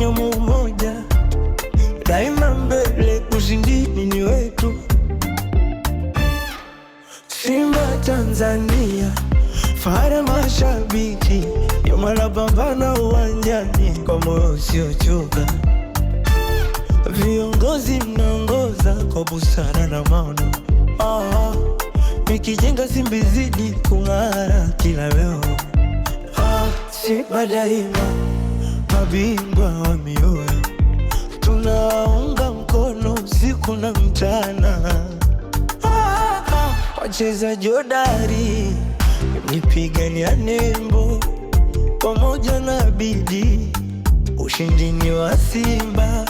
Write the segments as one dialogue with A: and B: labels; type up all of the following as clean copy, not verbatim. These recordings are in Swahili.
A: kwenye umoja, daima mbele, ushindini ni wetu. Simba Tanzania, fahari mashabiki, wanapambana uwanjani kwa moyo usiochoka. Viongozi mnaongoza kwa busara na maono. Nikijenga Simba izidi kung'ara kila leo. Simba daima, mabingwa wa mioyo, tunawaunga mkono usiku na mchana. Wachezaji hodari, nipigania nembo, pamoja na bidii, ushindi ni wa Simba.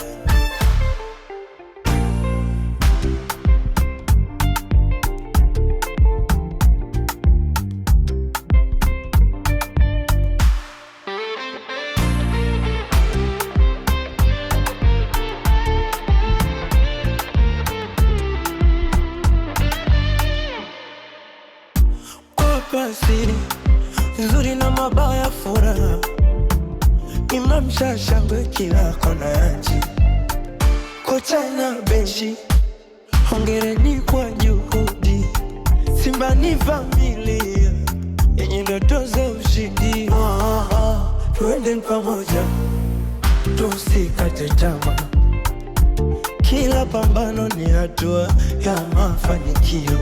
A: Pasiri nzuri na mabaya, furaha imamshashangwe kila kona ya nchi. Kocha na benchi, hongereni kwa juhudi. Simba ni familia yenye ndoto za ushindi. Twende pamoja, tusikate tamaa, kila pambano ni hatua ya mafanikio.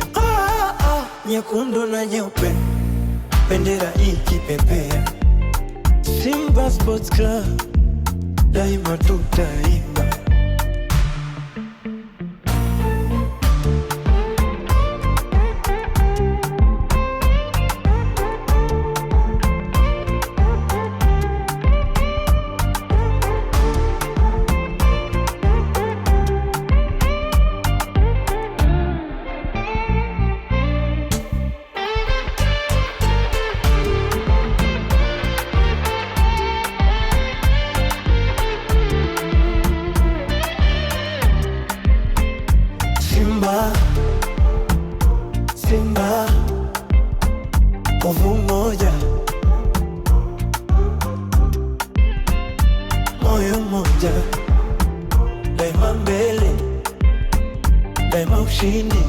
A: Nyekundu na nyeupe, bendera ikipepea, Simba Sports Club, daima tutaimba. Simba, Simba, nguvu moja, moyo moja, daima mbele, daima ushindi.